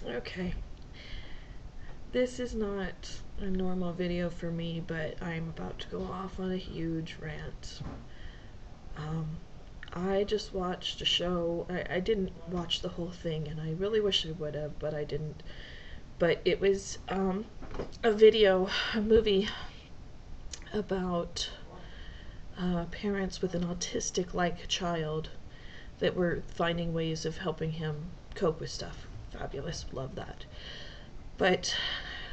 Okay. This is not a normal video for me, but I'm about to go off on a huge rant. Um, I just watched a show. I didn't watch the whole thing, and I really wish I would have, but I didn't. But it was a movie about parents with an autistic-like child that were finding ways of helping him cope with stuff. Fabulous, love that. But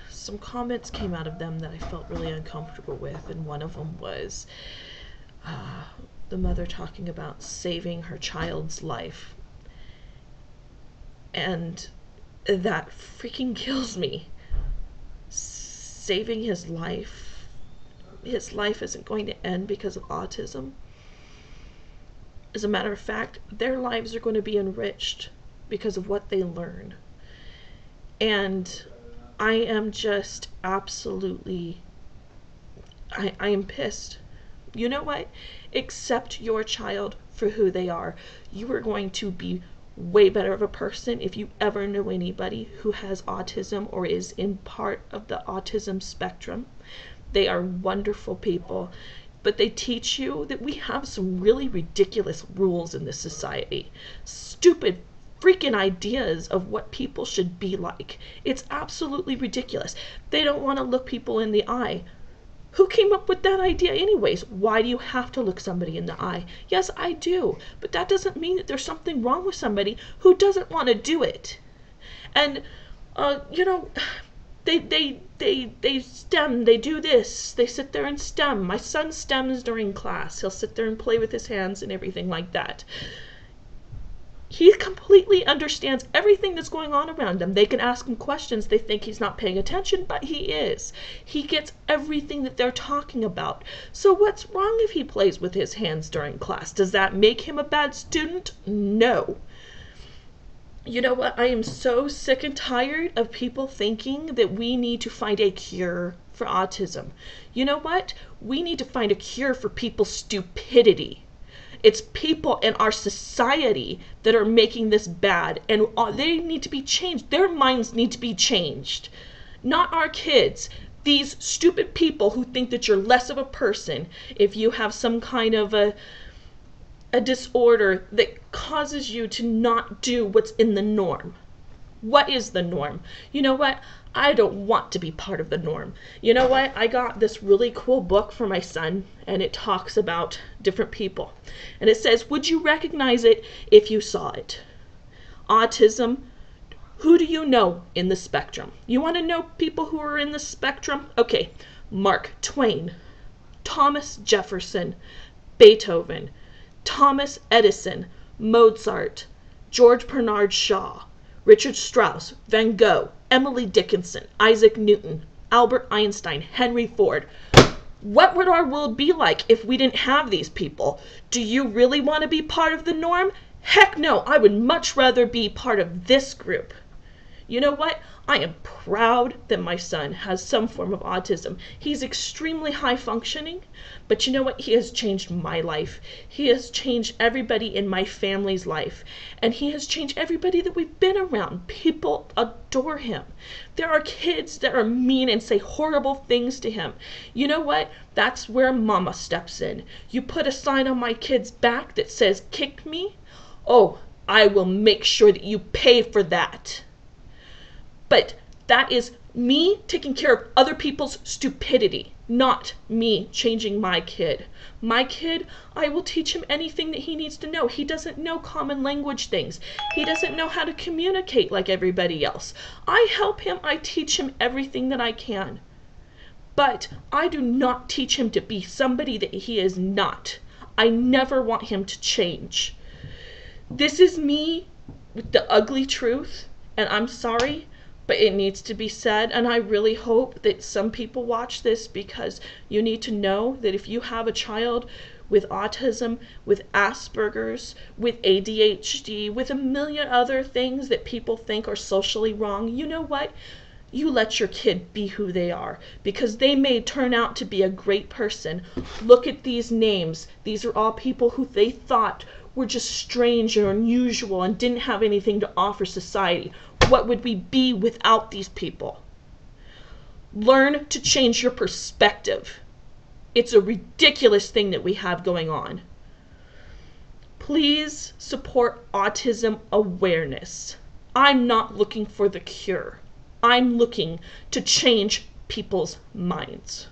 some comments came out of them that I felt really uncomfortable with, and one of them was uh, the mother talking about saving her child's life. And that freaking kills me. Saving his life. His life isn't going to end because of autism. As a matter of fact, their lives are going to be enriched because of what they learn. And I am just absolutely, I am pissed. You know what? Accept your child for who they are. You are going to be way better of a person if you ever know anybody who has autism or is in part of the autism spectrum. They are wonderful people, but they teach you that we have some really ridiculous rules in this society. Stupid freaking ideas of what people should be like. It's absolutely ridiculous. They don't want to look people in the eye. Who came up with that idea anyways? Why do you have to look somebody in the eye? Yes, I do, but that doesn't mean that there's something wrong with somebody who doesn't want to do it. And you know, they STEM, they do this, they sit there and STEM. My son STEMs during class. He'll sit there and play with his hands and everything like that. He completely understands everything that's going on around him. They can ask him questions. They think he's not paying attention, but he is. He gets everything that they're talking about. So what's wrong if he plays with his hands during class? Does that make him a bad student? No. You know what? I am so sick and tired of people thinking that we need to find a cure for autism. You know what? We need to find a cure for people's stupidity. It's people in our society that are making this bad, and they need to be changed. Their minds need to be changed. Not our kids. These stupid people who think that you're less of a person if you have some kind of a disorder that causes you to not do what's in the norm. What is the norm? You know what? I don't want to be part of the norm. You know what? I got this really cool book for my son, and it talks about different people. And it says, would you recognize it if you saw it? Autism. Who do you know in the spectrum? You want to know people who are in the spectrum? Okay. Mark Twain, Thomas Jefferson, Beethoven, Thomas Edison, Mozart, George Bernard Shaw, Richard Strauss, Van Gogh, Emily Dickinson, Isaac Newton, Albert Einstein, Henry Ford. What would our world be like if we didn't have these people? Do you really want to be part of the norm? Heck no, I would much rather be part of this group. You know what? I am proud that my son has some form of autism. He's extremely high functioning, but you know what? He has changed my life. He has changed everybody in my family's life, and he has changed everybody that we've been around. People adore him. There are kids that are mean and say horrible things to him. You know what? That's where mama steps in. You put a sign on my kid's back that says, "Kick me." Oh, I will make sure that you pay for that. But that is me taking care of other people's stupidity, not me changing my kid. My kid, I will teach him anything that he needs to know. He doesn't know common language things. He doesn't know how to communicate like everybody else. I help him. I teach him everything that I can. But I do not teach him to be somebody that he is not. I never want him to change. This is me with the ugly truth, and I'm sorry, but it needs to be said, and I really hope that some people watch this, because you need to know that if you have a child with autism, with Asperger's, with ADHD, with a million other things that people think are socially wrong, you know what? You let your kid be who they are, because they may turn out to be a great person. Look at these names. These are all people who they thought were just strange or unusual and didn't have anything to offer society. What would we be without these people? Learn to change your perspective. It's a ridiculous thing that we have going on. Please support autism awareness. I'm not looking for the cure. I'm looking to change people's minds.